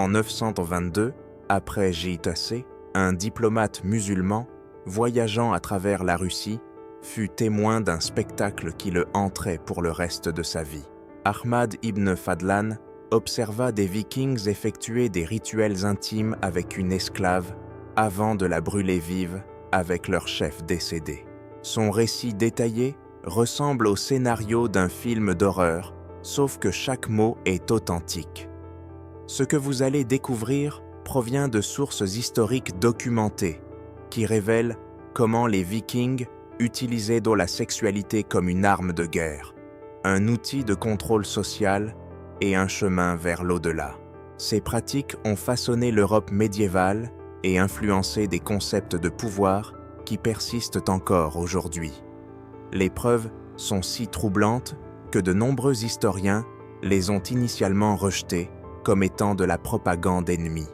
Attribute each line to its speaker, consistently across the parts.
Speaker 1: En 922, après J. Tassé, un diplomate musulman, voyageant à travers la Russie, fut témoin d'un spectacle qui le hanterait pour le reste de sa vie. Ahmad ibn Fadlan observa des Vikings effectuer des rituels intimes avec une esclave avant de la brûler vive avec leur chef décédé. Son récit détaillé ressemble au scénario d'un film d'horreur, sauf que chaque mot est authentique. Ce que vous allez découvrir provient de sources historiques documentées qui révèlent comment les Vikings utilisaient la sexualité comme une arme de guerre, un outil de contrôle social et un chemin vers l'au-delà. Ces pratiques ont façonné l'Europe médiévale et influencé des concepts de pouvoir qui persistent encore aujourd'hui. Les preuves sont si troublantes que de nombreux historiens les ont initialement rejetées comme étant de la propagande ennemie.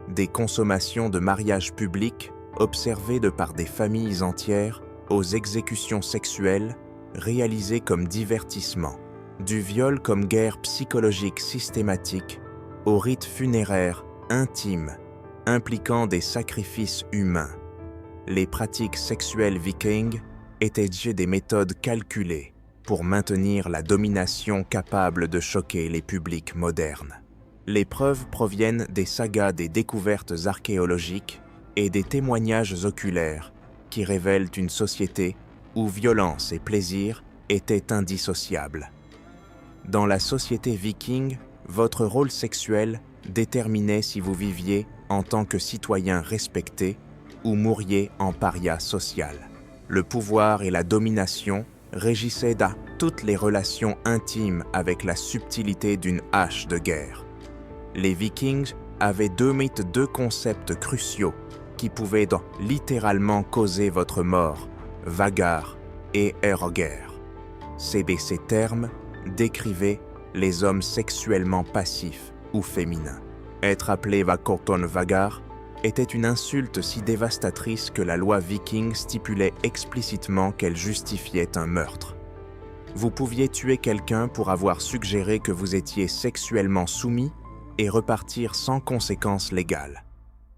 Speaker 1: Des consommations de mariages publics observées de par des familles entières aux exécutions sexuelles réalisées comme divertissement, du viol comme guerre psychologique systématique, aux rites funéraires intimes impliquant des sacrifices humains. Les pratiques sexuelles vikings étaient des méthodes calculées pour maintenir la domination capable de choquer les publics modernes. Les preuves proviennent des sagas des découvertes archéologiques et des témoignages oculaires qui révèlent une société où violence et plaisir étaient indissociables. Dans la société viking, votre rôle sexuel déterminait si vous viviez en tant que citoyen respecté ou mouriez en paria social. Le pouvoir et la domination régissaient toutes les relations intimes avec la subtilité d'une hache de guerre. Les Vikings avaient deux concepts cruciaux qui pouvaient littéralement causer votre mort, Vagar et Eroger. Ces termes décrivaient les hommes sexuellement passifs ou féminins. Être appelé Vakorton Vagar était une insulte si dévastatrice que la loi viking stipulait explicitement qu'elle justifiait un meurtre. Vous pouviez tuer quelqu'un pour avoir suggéré que vous étiez sexuellement soumis et repartir sans conséquences légales.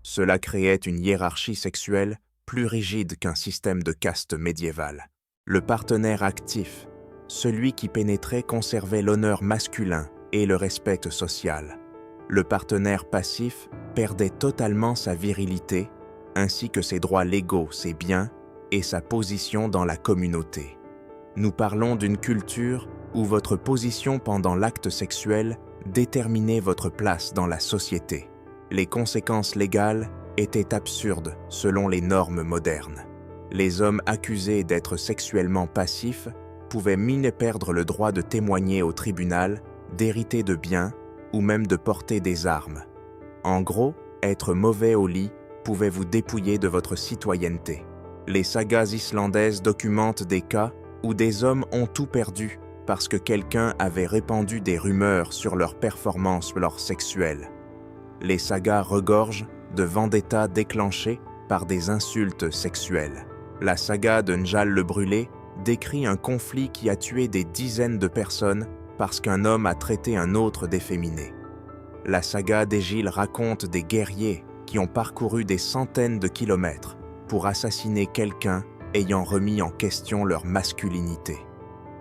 Speaker 1: Cela créait une hiérarchie sexuelle plus rigide qu'un système de caste médiéval. Le partenaire actif, celui qui pénétrait, conservait l'honneur masculin et le respect social. Le partenaire passif perdait totalement sa virilité, ainsi que ses droits légaux, ses biens et sa position dans la communauté. Nous parlons d'une culture où votre position pendant l'acte sexuel déterminait votre place dans la société. Les conséquences légales étaient absurdes selon les normes modernes. Les hommes accusés d'être sexuellement passifs pouvaient perdre le droit de témoigner au tribunal, d'hériter de biens ou même de porter des armes. En gros, être mauvais au lit pouvait vous dépouiller de votre citoyenneté. Les sagas islandaises documentent des cas où des hommes ont tout perdu parce que quelqu'un avait répandu des rumeurs sur leurs performances sexuelles. Les sagas regorgent de vendettas déclenchées par des insultes sexuelles. La saga de Njal le Brûlé décrit un conflit qui a tué des dizaines de personnes parce qu'un homme a traité un autre d'efféminé. La saga d'Égil raconte des guerriers qui ont parcouru des centaines de kilomètres pour assassiner quelqu'un ayant remis en question leur masculinité.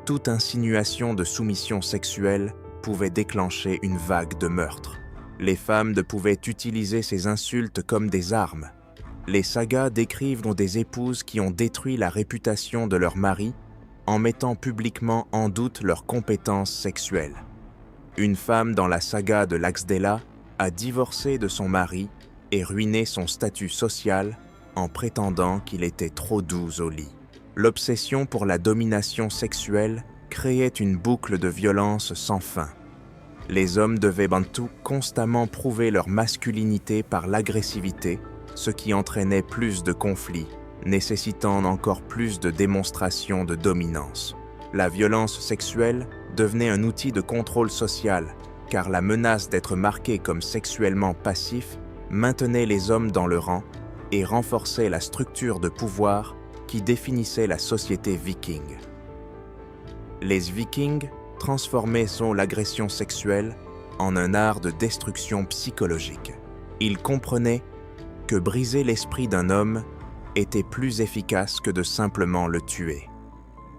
Speaker 1: Toute insinuation de soumission sexuelle pouvait déclencher une vague de meurtres. Les femmes pouvaient utiliser ces insultes comme des armes. Les sagas décrivent des épouses qui ont détruit la réputation de leur mari en mettant publiquement en doute leurs compétences sexuelles. Une femme dans la saga de Laxdela a divorcé de son mari et ruiné son statut social en prétendant qu'il était trop doux au lit. L'obsession pour la domination sexuelle créait une boucle de violence sans fin. Les hommes devaient constamment prouver leur masculinité par l'agressivité, ce qui entraînait plus de conflits, nécessitant encore plus de démonstrations de dominance. La violence sexuelle devenait un outil de contrôle social, car la menace d'être marqué comme sexuellement passif maintenait les hommes dans le rang et renforçait la structure de pouvoir qui définissait la société viking. Les Vikings transformaient l'agression sexuelle en un art de destruction psychologique. Il comprenait que briser l'esprit d'un homme était plus efficace que de simplement le tuer.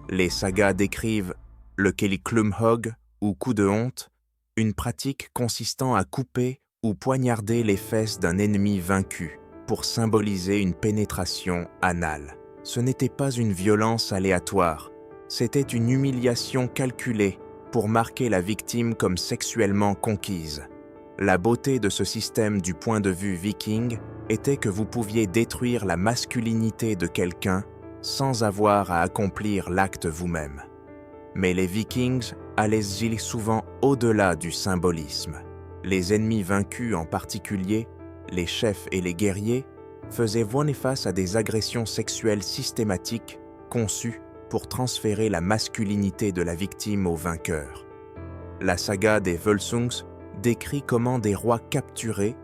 Speaker 1: Les sagas décrivent le Keliklumhog ou coup de honte, une pratique consistant à couper ou poignarder les fesses d'un ennemi vaincu pour symboliser une pénétration anale. Ce n'était pas une violence aléatoire, c'était une humiliation calculée pour marquer la victime comme sexuellement conquise. La beauté de ce système du point de vue viking était que vous pouviez détruire la masculinité de quelqu'un sans avoir à accomplir l'acte vous-même. Mais les Vikings allaient souvent au-delà du symbolisme. Les ennemis vaincus en particulier, les chefs et les guerriers, faisaient face à des agressions sexuelles systématiques conçues pour transférer la masculinité de la victime au vainqueur. La saga des Völsungs décrit comment des rois capturés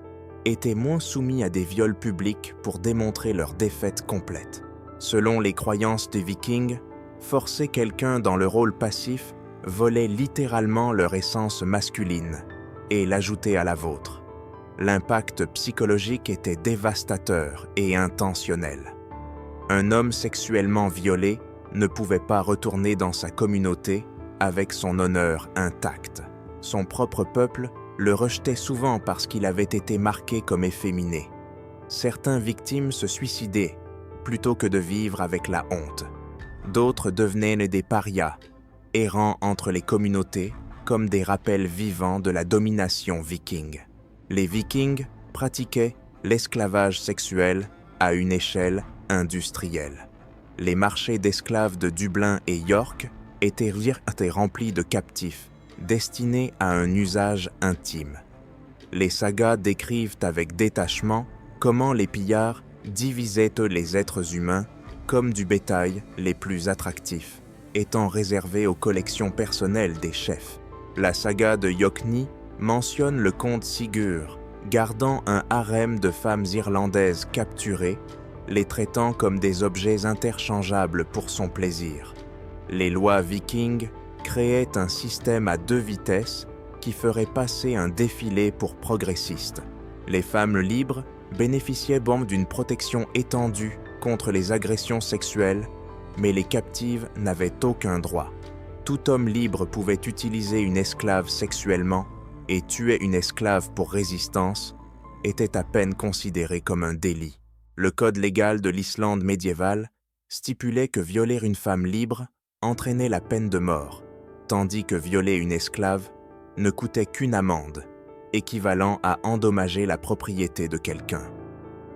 Speaker 1: étaient moins soumis à des viols publics pour démontrer leur défaite complète. Selon les croyances des Vikings, forcer quelqu'un dans le rôle passif volait littéralement leur essence masculine et l'ajouter à la vôtre. L'impact psychologique était dévastateur et intentionnel. Un homme sexuellement violé ne pouvait pas retourner dans sa communauté avec son honneur intact. Son propre peuple le rejetait souvent parce qu'il avait été marqué comme efféminé. Certaines victimes se suicidaient plutôt que de vivre avec la honte. D'autres devenaient des parias, errant entre les communautés comme des rappels vivants de la domination viking. Les Vikings pratiquaient l'esclavage sexuel à une échelle industrielle. Les marchés d'esclaves de Dublin et York étaient remplis de captifs, destinés à un usage intime. Les sagas décrivent avec détachement comment les pillards divisaient les êtres humains comme du bétail les plus attractifs, étant réservés aux collections personnelles des chefs. La saga de Yokni mentionne le comte Sigurd, gardant un harem de femmes irlandaises capturées, les traitant comme des objets interchangeables pour son plaisir. Les lois vikings créaient un système à 2 vitesses qui ferait passer un défilé pour progressistes. Les femmes libres bénéficiaient d'une protection étendue contre les agressions sexuelles, mais les captives n'avaient aucun droit. Tout homme libre pouvait utiliser une esclave sexuellement et tuer une esclave pour résistance était à peine considéré comme un délit. Le code légal de l'Islande médiévale stipulait que violer une femme libre entraînait la peine de mort, tandis que violer une esclave ne coûtait qu'une amende, équivalent à endommager la propriété de quelqu'un.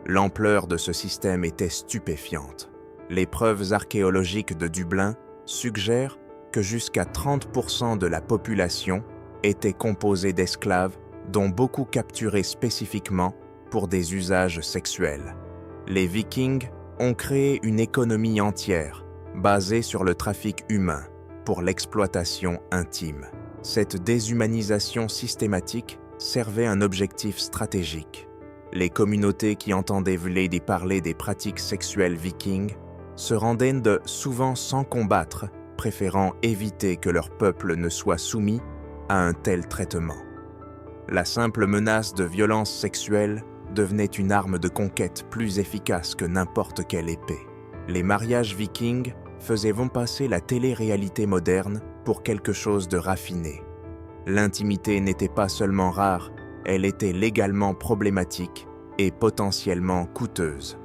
Speaker 1: L'ampleur de ce système était stupéfiante. Les preuves archéologiques de Dublin suggèrent que jusqu'à 30% de la population était composée d'esclaves, dont beaucoup capturés spécifiquement pour des usages sexuels. Les Vikings ont créé une économie entière, basée sur le trafic humain, pour l'exploitation intime. Cette déshumanisation systématique servait un objectif stratégique. Les communautés qui entendaient parler des pratiques sexuelles vikings se rendaient souvent sans combattre, préférant éviter que leur peuple ne soit soumis à un tel traitement. La simple menace de violence sexuelle devenait une arme de conquête plus efficace que n'importe quelle épée. Les mariages vikings faisaient passer la télé-réalité moderne pour quelque chose de raffiné. L'intimité n'était pas seulement rare, elle était légalement problématique et potentiellement coûteuse.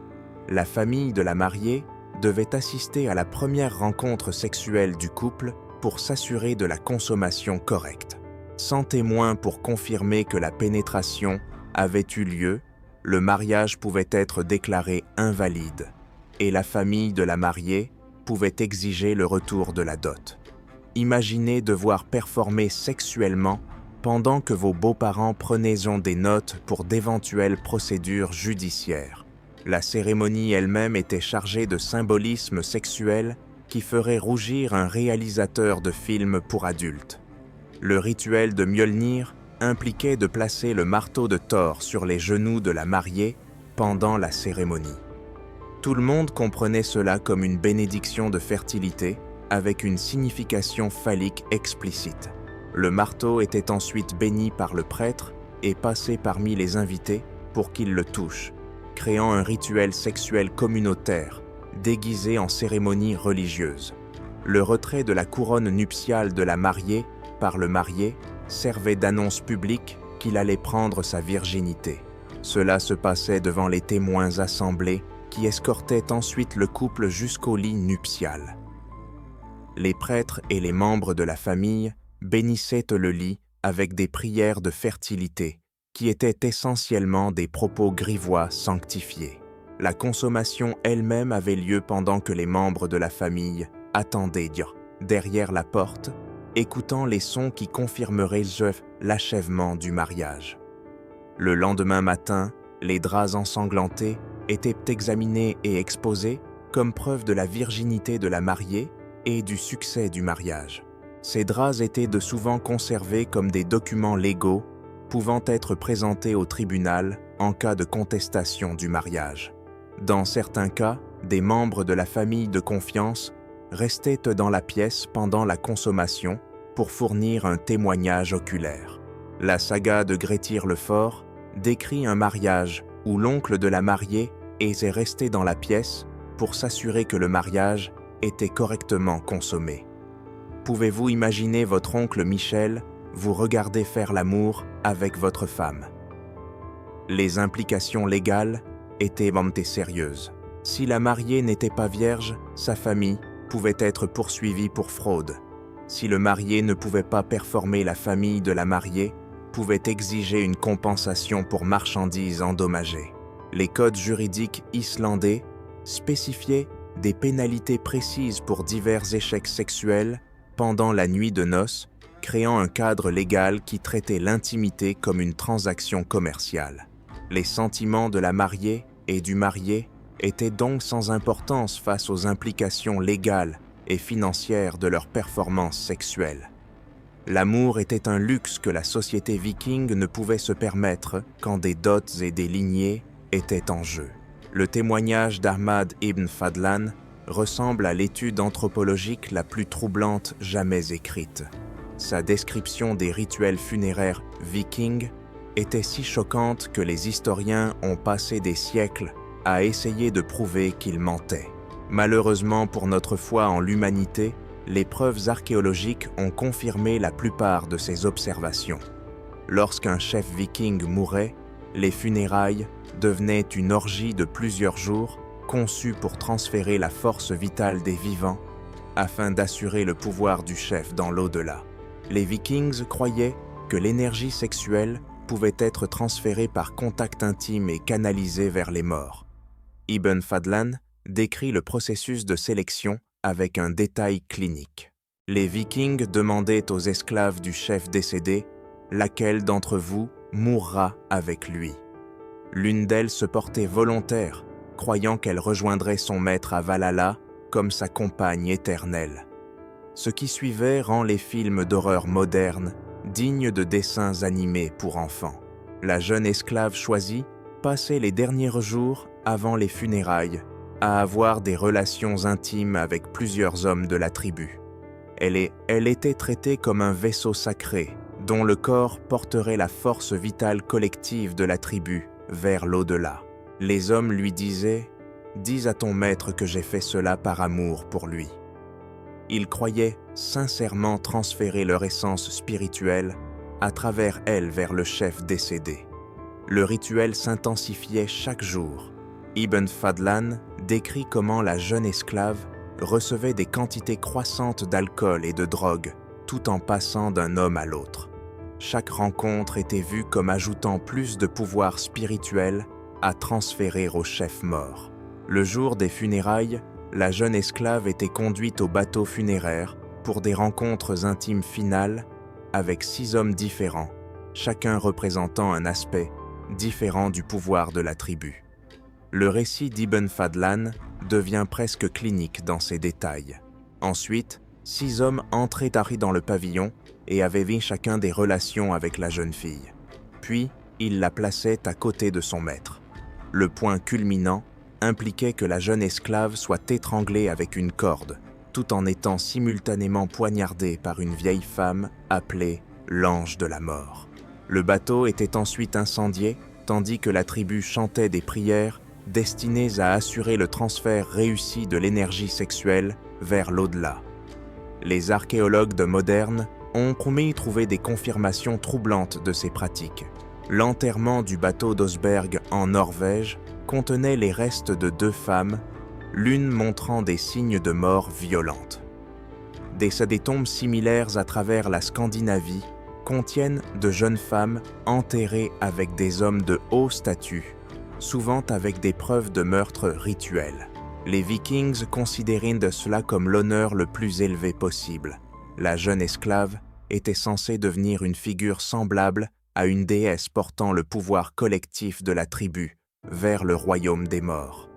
Speaker 1: La famille de la mariée devait assister à la première rencontre sexuelle du couple pour s'assurer de la consommation correcte. Sans témoin pour confirmer que la pénétration avait eu lieu, le mariage pouvait être déclaré invalide et la famille de la mariée pouvait exiger le retour de la dot. Imaginez devoir performer sexuellement pendant que vos beaux-parents prenaient des notes pour d'éventuelles procédures judiciaires. La cérémonie elle-même était chargée de symbolisme sexuel qui ferait rougir un réalisateur de films pour adultes. Le rituel de Mjolnir impliquait de placer le marteau de Thor sur les genoux de la mariée pendant la cérémonie. Tout le monde comprenait cela comme une bénédiction de fertilité avec une signification phallique explicite. Le marteau était ensuite béni par le prêtre et passé parmi les invités pour qu'ils le touchent, créant un rituel sexuel communautaire, déguisé en cérémonie religieuse. Le retrait de la couronne nuptiale de la mariée par le marié servait d'annonce publique qu'il allait prendre sa virginité. Cela se passait devant les témoins assemblés qui escortaient ensuite le couple jusqu'au lit nuptial. Les prêtres et les membres de la famille bénissaient le lit avec des prières de fertilité, qui étaient essentiellement des propos grivois sanctifiés. La consommation elle-même avait lieu pendant que les membres de la famille attendaient derrière la porte, écoutant les sons qui confirmeraient l'achèvement du mariage. Le lendemain matin, les draps ensanglantés étaient examinés et exposés comme preuve de la virginité de la mariée et du succès du mariage. Ces draps étaient de souvent conservés comme des documents légaux pouvant être présentés au tribunal en cas de contestation du mariage. Dans certains cas, des membres de la famille de confiance restaient dans la pièce pendant la consommation pour fournir un témoignage oculaire. La saga de Grettir le Fort décrit un mariage où l'oncle de la mariée était resté dans la pièce pour s'assurer que le mariage était correctement consommé. Pouvez-vous imaginer votre oncle Michel vous regarder faire l'amour avec votre femme? Les implications légales étaient sérieuses. Si la mariée n'était pas vierge, sa famille pouvait être poursuivie pour fraude. Si le marié ne pouvait pas performer, la famille de la mariée pouvait exiger une compensation pour marchandises endommagées. Les codes juridiques islandais spécifiaient des pénalités précises pour divers échecs sexuels pendant la nuit de noces, créant un cadre légal qui traitait l'intimité comme une transaction commerciale. Les sentiments de la mariée et du marié étaient donc sans importance face aux implications légales et financières de leur performance sexuelle. L'amour était un luxe que la société viking ne pouvait se permettre quand des dots et des lignées étaient en jeu. Le témoignage d'Ahmad ibn Fadlan ressemble à l'étude anthropologique la plus troublante jamais écrite. Sa description des rituels funéraires vikings était si choquante que les historiens ont passé des siècles à essayer de prouver qu'il mentait. Malheureusement pour notre foi en l'humanité, les preuves archéologiques ont confirmé la plupart de ces observations. Lorsqu'un chef viking mourait, les funérailles devenaient une orgie de plusieurs jours conçue pour transférer la force vitale des vivants afin d'assurer le pouvoir du chef dans l'au-delà. Les Vikings croyaient que l'énergie sexuelle pouvait être transférée par contact intime et canalisée vers les morts. Ibn Fadlan décrit le processus de sélection avec un détail clinique. Les Vikings demandaient aux esclaves du chef décédé « Laquelle d'entre vous mourra avec lui ?» L'une d'elles se portait volontaire, croyant qu'elle rejoindrait son maître à Valhalla comme sa compagne éternelle. Ce qui suivait rend les films d'horreur modernes dignes de dessins animés pour enfants. La jeune esclave choisie passait les derniers jours avant les funérailles à avoir des relations intimes avec plusieurs hommes de la tribu. Elle était traitée comme un vaisseau sacré dont le corps porterait la force vitale collective de la tribu vers l'au-delà. Les hommes lui disaient « Dis à ton maître que j'ai fait cela par amour pour lui ». Ils croyaient sincèrement transférer leur essence spirituelle à travers elle vers le chef décédé. Le rituel s'intensifiait chaque jour. Ibn Fadlan décrit comment la jeune esclave recevait des quantités croissantes d'alcool et de drogue tout en passant d'un homme à l'autre. Chaque rencontre était vue comme ajoutant plus de pouvoir spirituel à transférer au chef mort. Le jour des funérailles, la jeune esclave était conduite au bateau funéraire pour des rencontres intimes finales avec 6 hommes différents, chacun représentant un aspect différent du pouvoir de la tribu. Le récit d'Ibn Fadlan devient presque clinique dans ses détails. Ensuite, 6 hommes entraient dans le pavillon et avaient vu chacun des relations avec la jeune fille. Puis, ils la plaçaient à côté de son maître. Le point culminant impliquait que la jeune esclave soit étranglée avec une corde, tout en étant simultanément poignardée par une vieille femme appelée l'ange de la mort. Le bateau était ensuite incendié, tandis que la tribu chantait des prières destinées à assurer le transfert réussi de l'énergie sexuelle vers l'au-delà. Les archéologues de Moderne ont promis trouver des confirmations troublantes de ces pratiques. L'enterrement du bateau d'Osberg en Norvège contenait les restes de 2 femmes, l'une montrant des signes de mort violente. Des tombes similaires à travers la Scandinavie contiennent de jeunes femmes enterrées avec des hommes de haut statut, souvent avec des preuves de meurtre rituels. Les Vikings considéraient de cela comme l'honneur le plus élevé possible. La jeune esclave était censée devenir une figure semblable à une déesse portant le pouvoir collectif de la tribu vers le royaume des morts.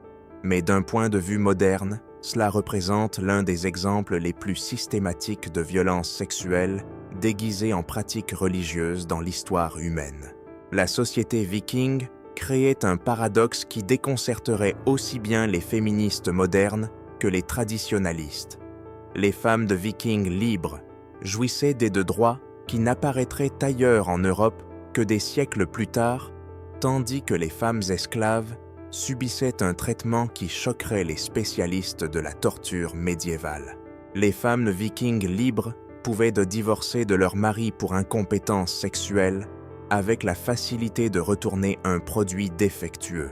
Speaker 1: Mais d'un point de vue moderne, cela représente l'un des exemples les plus systématiques de violence sexuelle déguisée en pratiques religieuses dans l'histoire humaine. La société viking créait un paradoxe qui déconcerterait aussi bien les féministes modernes que les traditionalistes. Les femmes de vikings libres jouissaient des droits qui n'apparaîtraient ailleurs en Europe que des siècles plus tard, tandis que les femmes esclaves subissaient un traitement qui choquerait les spécialistes de la torture médiévale. Les femmes vikings libres pouvaient divorcer de leur mari pour incompétence sexuelle avec la facilité de retourner un produit défectueux.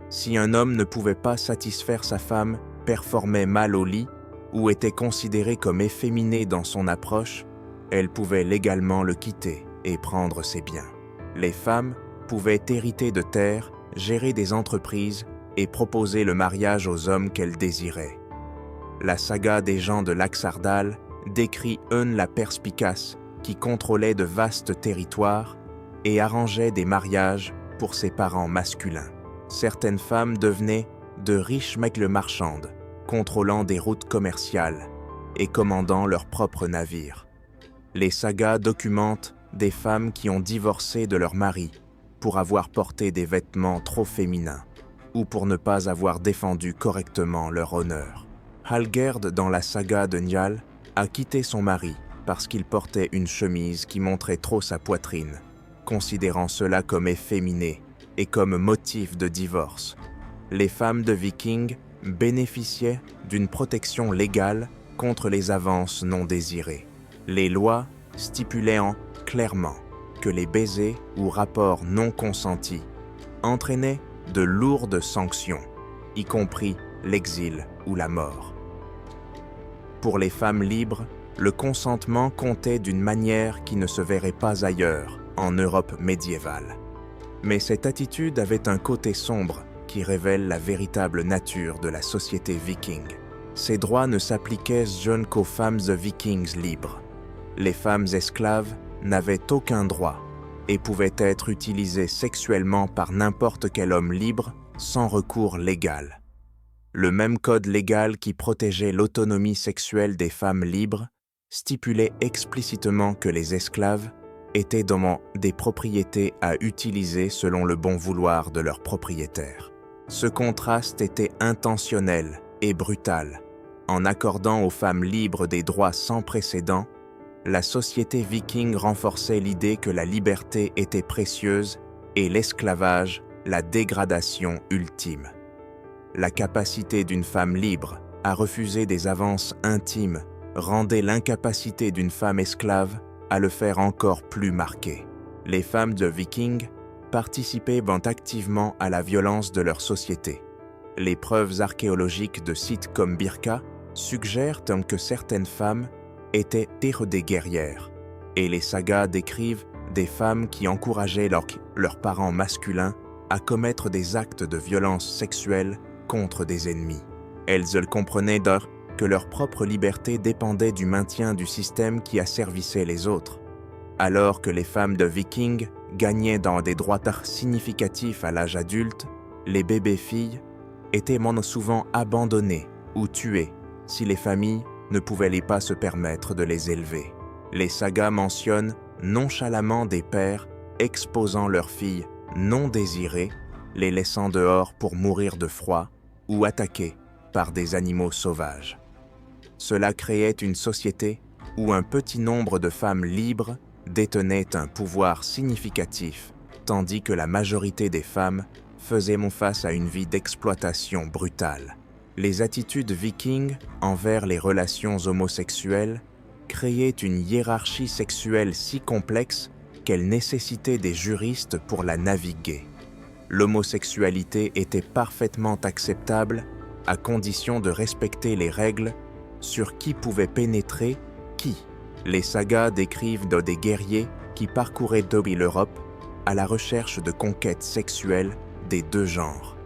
Speaker 1: Si un homme ne pouvait pas satisfaire sa femme, performait mal au lit ou était considéré comme efféminé dans son approche, elle pouvait légalement le quitter et prendre ses biens. Les femmes pouvaient hériter de terres, gérer des entreprises et proposer le mariage aux hommes qu'elles désiraient. La saga des gens de Laxardal décrit Eun la perspicace qui contrôlait de vastes territoires et arrangeait des mariages pour ses parents masculins. Certaines femmes devenaient de riches maigles marchandes, contrôlant des routes commerciales et commandant leurs propres navires. Les sagas documentent des femmes qui ont divorcé de leur mari pour avoir porté des vêtements trop féminins ou pour ne pas avoir défendu correctement leur honneur. Halgerd, dans la saga de Njal, a quitté son mari parce qu'il portait une chemise qui montrait trop sa poitrine, considérant cela comme efféminé et comme motif de divorce. Les femmes de Vikings bénéficiaient d'une protection légale contre les avances non désirées. Les lois stipulaient clairement que les baisers ou rapports non consentis entraînaient de lourdes sanctions, y compris l'exil ou la mort. Pour les femmes libres, le consentement comptait d'une manière qui ne se verrait pas ailleurs en Europe médiévale. Mais cette attitude avait un côté sombre qui révèle la véritable nature de la société viking. Ces droits ne s'appliquaient seulement qu'aux femmes de vikings libres. Les femmes esclaves n'avaient aucun droit et pouvaient être utilisées sexuellement par n'importe quel homme libre sans recours légal. Le même code légal qui protégeait l'autonomie sexuelle des femmes libres stipulait explicitement que les esclaves étaient des propriétés à utiliser selon le bon vouloir de leurs propriétaires. Ce contraste était intentionnel et brutal. En accordant aux femmes libres des droits sans précédent, la société viking renforçait l'idée que la liberté était précieuse et l'esclavage la dégradation ultime. La capacité d'une femme libre à refuser des avances intimes rendait l'incapacité d'une femme esclave à le faire encore plus marquée. Les femmes de Vikings participaient activement à la violence de leur société. Les preuves archéologiques de sites comme Birka suggèrent que certaines femmes étaient des guerrières, et les sagas décrivent des femmes qui encourageaient leurs parents masculins à commettre des actes de violence sexuelle contre des ennemis. Elles comprenaient que leur propre liberté dépendait du maintien du système qui asservissait les autres. Alors que les femmes de Vikings gagnaient dans des droits significatifs à l'âge adulte, les bébés-filles étaient souvent abandonnées ou tuées si les familles ne pouvaient pas se permettre de les élever. Les sagas mentionnent nonchalamment des pères exposant leurs filles non désirées, les laissant dehors pour mourir de froid ou attaquées par des animaux sauvages. Cela créait une société où un petit nombre de femmes libres détenaient un pouvoir significatif, tandis que la majorité des femmes faisaient face à une vie d'exploitation brutale. Les attitudes vikings envers les relations homosexuelles créaient une hiérarchie sexuelle si complexe qu'elle nécessitait des juristes pour la naviguer. L'homosexualité était parfaitement acceptable à condition de respecter les règles sur qui pouvait pénétrer qui. Les sagas décrivent des guerriers qui parcouraient l'Europe à la recherche de conquêtes sexuelles des deux genres.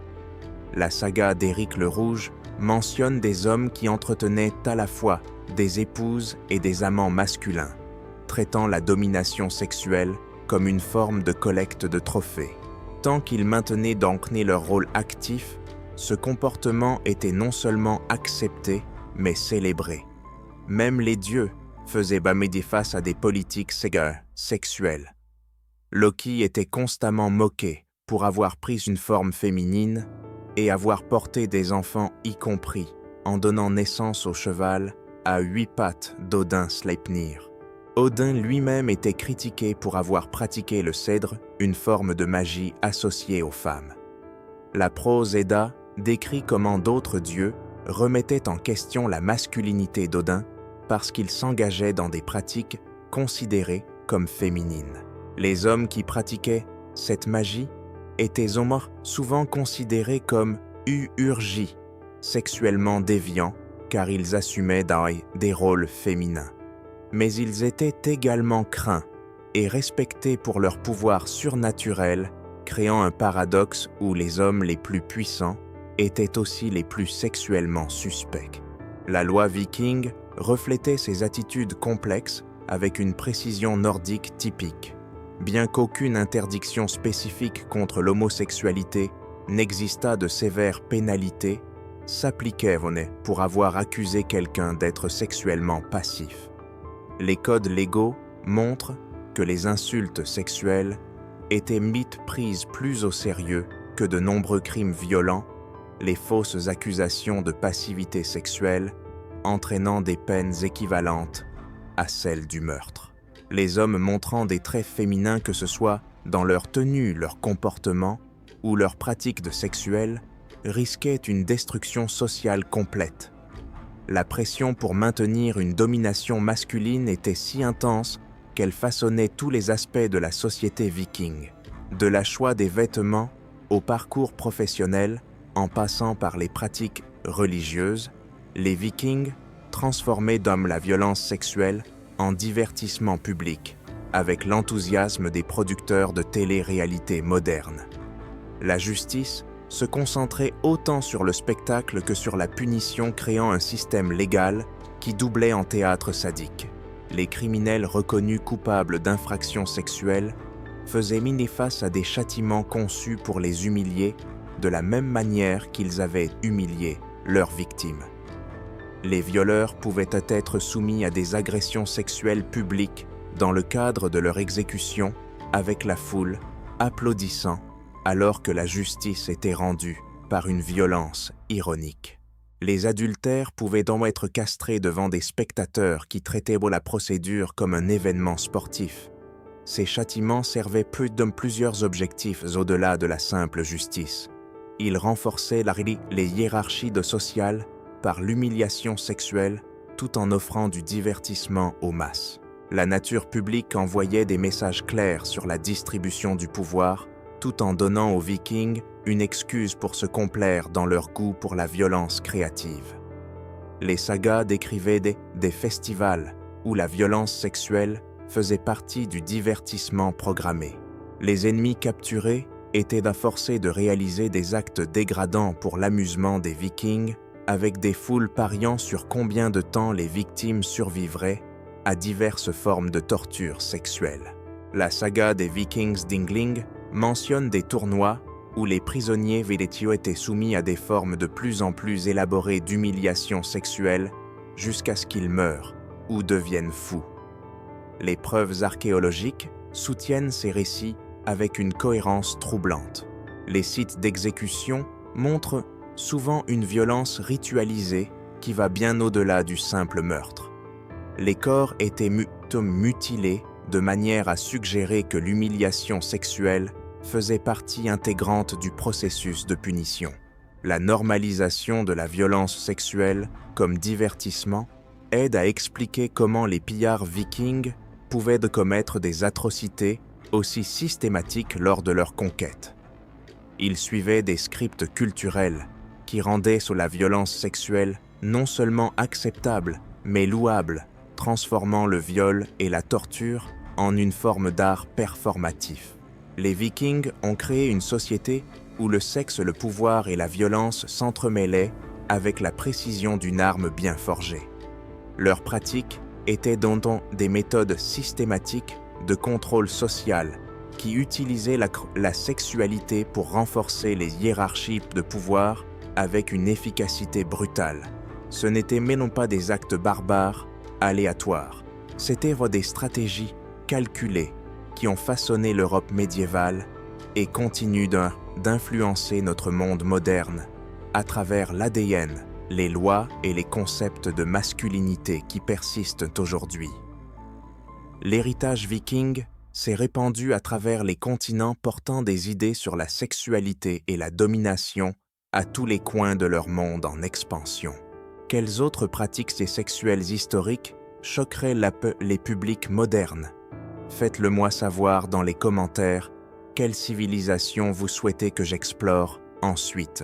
Speaker 1: La saga d'Éric le Rouge mentionne des hommes qui entretenaient à la fois des épouses et des amants masculins, traitant la domination sexuelle comme une forme de collecte de trophées. Tant qu'ils maintenaient donc leur rôle actif, ce comportement était non seulement accepté, mais célébré. Même les dieux faisaient face à des politiques sexuelles. Loki était constamment moqué pour avoir pris une forme féminine et avoir porté des enfants, y compris en donnant naissance au cheval à 8 pattes d'Odin Sleipnir. Odin lui-même était critiqué pour avoir pratiqué le cèdre, une forme de magie associée aux femmes. La prose Edda décrit comment d'autres dieux remettaient en question la masculinité d'Odin parce qu'il s'engageait dans des pratiques considérées comme féminines. Les hommes qui pratiquaient cette magie étaient souvent considérés comme urgi, sexuellement déviants, car ils assumaient des rôles féminins. Mais ils étaient également craints et respectés pour leur pouvoir surnaturel, créant un paradoxe où les hommes les plus puissants étaient aussi les plus sexuellement suspects. La loi viking reflétait ces attitudes complexes avec une précision nordique typique. Bien qu'aucune interdiction spécifique contre l'homosexualité n'existât, de sévères pénalités s'appliquaient pour avoir accusé quelqu'un d'être sexuellement passif. Les codes légaux montrent que les insultes sexuelles étaient prises plus au sérieux que de nombreux crimes violents, les fausses accusations de passivité sexuelle entraînant des peines équivalentes à celles du meurtre. Les hommes montrant des traits féminins, que ce soit dans leur tenue, leur comportement ou leur pratique de sexuelle, risquaient une destruction sociale complète. La pression pour maintenir une domination masculine était si intense qu'elle façonnait tous les aspects de la société viking, de la choix des vêtements au parcours professionnel, en passant par les pratiques religieuses. Les Vikings transformaient la violence sexuelle en divertissement public, avec l'enthousiasme des producteurs de télé-réalité modernes. La justice se concentrait autant sur le spectacle que sur la punition, créant un système légal qui doublait en théâtre sadique. Les criminels reconnus coupables d'infractions sexuelles faisaient face à des châtiments conçus pour les humilier de la même manière qu'ils avaient humilié leurs victimes. Les violeurs pouvaient être soumis à des agressions sexuelles publiques dans le cadre de leur exécution, avec la foule applaudissant alors que la justice était rendue par une violence ironique. Les adultères pouvaient donc être castrés devant des spectateurs qui traitaient la procédure comme un événement sportif. Ces châtiments servaient plusieurs objectifs au-delà de la simple justice. Ils renforçaient les hiérarchies sociales par l'humiliation sexuelle, tout en offrant du divertissement aux masses. La nature publique envoyait des messages clairs sur la distribution du pouvoir, tout en donnant aux Vikings une excuse pour se complaire dans leur goût pour la violence créative. Les sagas décrivaient des festivals où la violence sexuelle faisait partie du divertissement programmé. Les ennemis capturés étaient forcés de réaliser des actes dégradants pour l'amusement des Vikings, avec des foules pariant sur combien de temps les victimes survivraient à diverses formes de torture sexuelle. La saga des Vikings d'Yngling mentionne des tournois où les prisonniers étaient soumis à des formes de plus en plus élaborées d'humiliation sexuelle jusqu'à ce qu'ils meurent ou deviennent fous. Les preuves archéologiques soutiennent ces récits avec une cohérence troublante. Les sites d'exécution montrent souvent une violence ritualisée qui va bien au-delà du simple meurtre. Les corps étaient mutilés de manière à suggérer que l'humiliation sexuelle faisait partie intégrante du processus de punition. La normalisation de la violence sexuelle comme divertissement aide à expliquer comment les pillards vikings pouvaient commettre des atrocités aussi systématiques lors de leur conquête. Ils suivaient des scripts culturels qui rendaient la violence sexuelle non seulement acceptable, mais louable, transformant le viol et la torture en une forme d'art performatif. Les Vikings ont créé une société où le sexe, le pouvoir et la violence s'entremêlaient avec la précision d'une arme bien forgée. Leurs pratiques étaient donc des méthodes systématiques de contrôle social qui utilisaient la sexualité pour renforcer les hiérarchies de pouvoir avec une efficacité brutale. Ce n'étaient mais non pas des actes barbares, aléatoires. C'étaient des stratégies calculées qui ont façonné l'Europe médiévale et continuent d'influencer notre monde moderne à travers l'ADN, les lois et les concepts de masculinité qui persistent aujourd'hui. L'héritage viking s'est répandu à travers les continents portant des idées sur la sexualité et la domination à tous les coins de leur monde en expansion. Quelles autres pratiques sexuelles historiques choqueraient les publics modernes? Faites-le moi savoir dans les commentaires quelle civilisation vous souhaitez que j'explore ensuite.